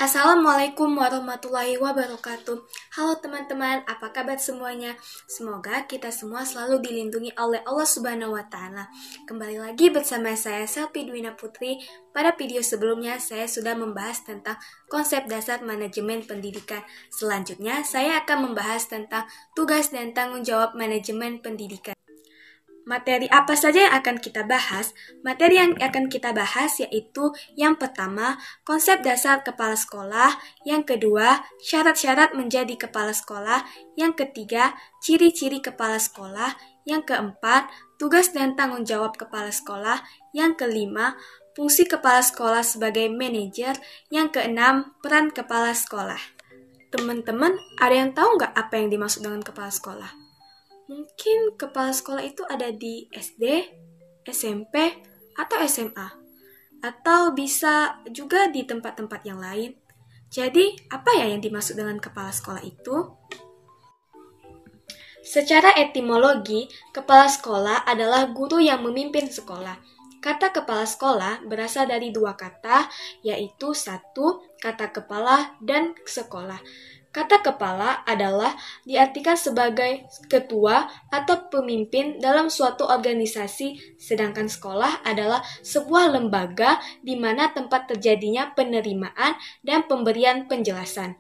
Assalamualaikum warahmatullahi wabarakatuh. Halo teman-teman, apa kabar semuanya? Semoga kita semua selalu dilindungi oleh Allah Subhanahu wa Ta'ala. Kembali lagi bersama saya Selvi Dwina Putri. Pada video sebelumnya saya sudah membahas tentang konsep dasar manajemen pendidikan. Selanjutnya saya akan membahas tentang tugas dan tanggung jawab manajemen pendidikan. Materi apa saja yang akan kita bahas? Materi yang akan kita bahas yaitu yang pertama, konsep dasar kepala sekolah, yang kedua, syarat-syarat menjadi kepala sekolah, yang ketiga, ciri-ciri kepala sekolah, yang keempat, tugas dan tanggung jawab kepala sekolah, yang kelima, fungsi kepala sekolah sebagai manajer, yang keenam, peran kepala sekolah. Teman-teman, ada yang tahu nggak apa yang dimaksud dengan kepala sekolah? Mungkin kepala sekolah itu ada di SD, SMP, atau SMA. Atau bisa juga di tempat-tempat yang lain. Jadi, apa ya yang dimaksud dengan kepala sekolah itu? Secara etimologi, kepala sekolah adalah guru yang memimpin sekolah. Kata kepala sekolah berasal dari dua kata, yaitu satu, kata kepala, dan sekolah. Kata kepala adalah diartikan sebagai ketua atau pemimpin dalam suatu organisasi, sedangkan sekolah adalah sebuah lembaga di mana tempat terjadinya penerimaan dan pemberian penjelasan.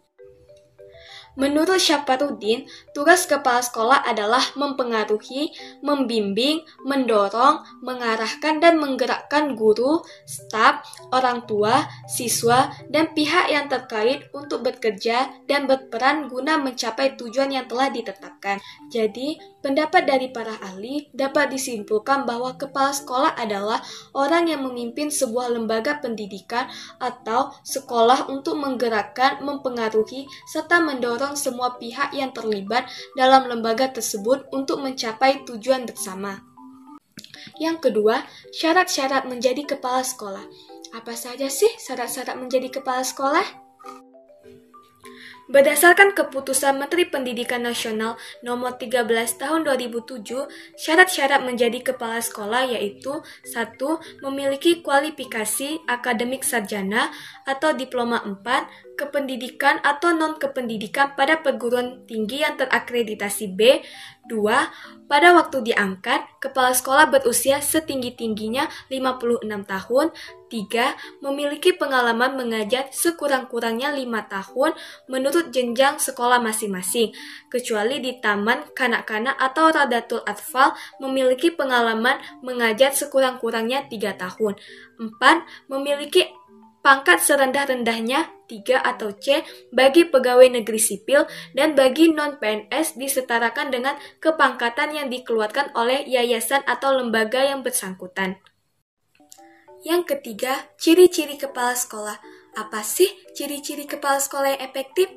Menurut Syaparuddin, tugas kepala sekolah adalah mempengaruhi, membimbing, mendorong, mengarahkan dan menggerakkan guru, staf, orang tua, siswa, dan pihak yang terkait untuk bekerja dan berperan guna mencapai tujuan yang telah ditetapkan. Jadi, pendapat dari para ahli dapat disimpulkan bahwa kepala sekolah adalah orang yang memimpin sebuah lembaga pendidikan atau sekolah untuk menggerakkan, mempengaruhi, serta mendorong semua pihak yang terlibat dalam lembaga tersebut untuk mencapai tujuan bersama. Yang kedua, syarat-syarat menjadi kepala sekolah. Apa saja sih syarat-syarat menjadi kepala sekolah? Berdasarkan keputusan Menteri Pendidikan Nasional Nomor 13 Tahun 2007, syarat-syarat menjadi kepala sekolah yaitu 1. Memiliki kualifikasi akademik sarjana atau diploma 4, kependidikan atau non-kependidikan pada perguruan tinggi yang terakreditasi B. 2. Pada waktu diangkat, kepala sekolah berusia setinggi-tingginya 56 tahun. 3. Memiliki pengalaman mengajar sekurang-kurangnya 5 tahun menurut jenjang sekolah masing-masing, kecuali di taman kanak-kanak atau Radatul Atfal memiliki pengalaman mengajar sekurang-kurangnya 3 tahun. 4. Memiliki pangkat serendah-rendahnya 3 atau C bagi pegawai negeri sipil dan bagi non-PNS disetarakan dengan kepangkatan yang dikeluarkan oleh yayasan atau lembaga yang bersangkutan. Yang ketiga, ciri-ciri kepala sekolah. Apa sih ciri-ciri kepala sekolah yang efektif?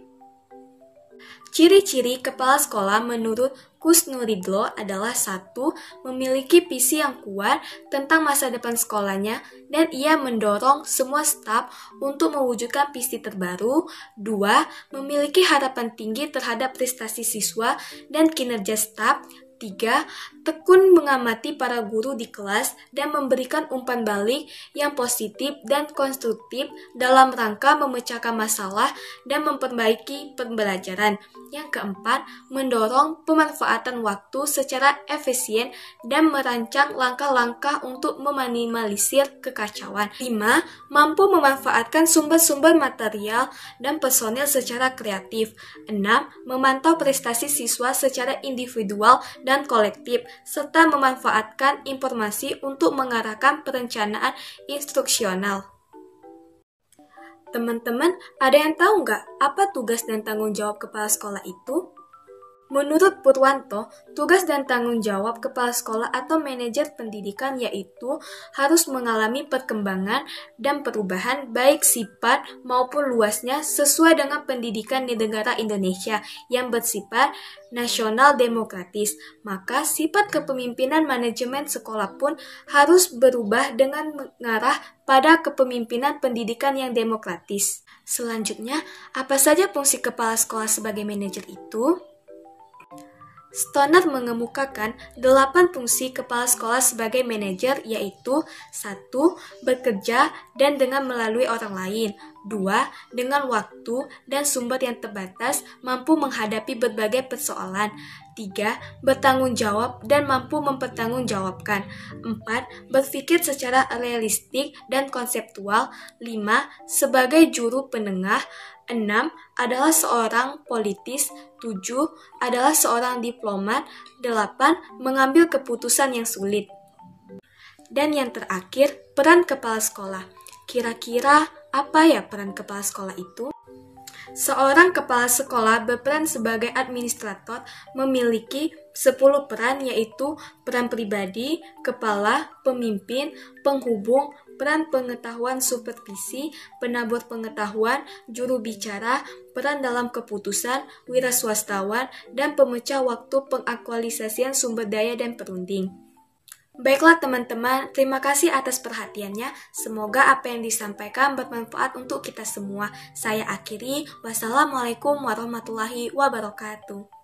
Ciri-ciri kepala sekolah menurut Kusnuridlo adalah 1. Memiliki visi yang kuat tentang masa depan sekolahnya dan ia mendorong semua staf untuk mewujudkan visi terbaru. 2. Memiliki harapan tinggi terhadap prestasi siswa dan kinerja staf. 3. Tekun mengamati para guru di kelas dan memberikan umpan balik yang positif dan konstruktif dalam rangka memecahkan masalah dan memperbaiki pembelajaran. Yang keempat, mendorong pemanfaatan waktu secara efisien dan merancang langkah-langkah untuk meminimalisir kekacauan. 5. Mampu memanfaatkan sumber-sumber material dan personel secara kreatif. 6. Memantau prestasi siswa secara individual dan kolektif, serta memanfaatkan informasi untuk mengarahkan perencanaan instruksional. Teman-teman, ada yang tahu nggak apa tugas dan tanggung jawab kepala sekolah itu? Menurut Purwanto, tugas dan tanggung jawab kepala sekolah atau manajer pendidikan yaitu harus mengalami perkembangan dan perubahan baik sifat maupun luasnya sesuai dengan pendidikan di negara Indonesia yang bersifat nasional demokratis. Maka sifat kepemimpinan manajemen sekolah pun harus berubah dengan mengarah pada kepemimpinan pendidikan yang demokratis. Selanjutnya, apa saja fungsi kepala sekolah sebagai manajer itu? Stoner mengemukakan 8 fungsi kepala sekolah sebagai manajer yaitu 1. Bekerja dan dengan melalui orang lain. 2. Dengan waktu dan sumber yang terbatas, mampu menghadapi berbagai persoalan. 3. Bertanggung jawab dan mampu mempertanggungjawabkan. 4. Berpikir secara realistik dan konseptual. 5. Sebagai juru penengah. 6. Adalah seorang politis. 7. Adalah seorang diplomat. 8. Mengambil keputusan yang sulit. Dan yang terakhir, peran kepala sekolah. Kira-kira apa ya peran kepala sekolah itu? Seorang kepala sekolah berperan sebagai administrator memiliki 10 peran, yaitu peran pribadi, kepala, pemimpin, penghubung, peran pengetahuan supervisi, penabur pengetahuan, juru bicara, peran dalam keputusan, wiraswastawan, dan pemecah waktu pengaktualisasian sumber daya dan perunding. Baiklah teman-teman, terima kasih atas perhatiannya. Semoga apa yang disampaikan bermanfaat untuk kita semua. Saya akhiri, wassalamualaikum warahmatullahi wabarakatuh.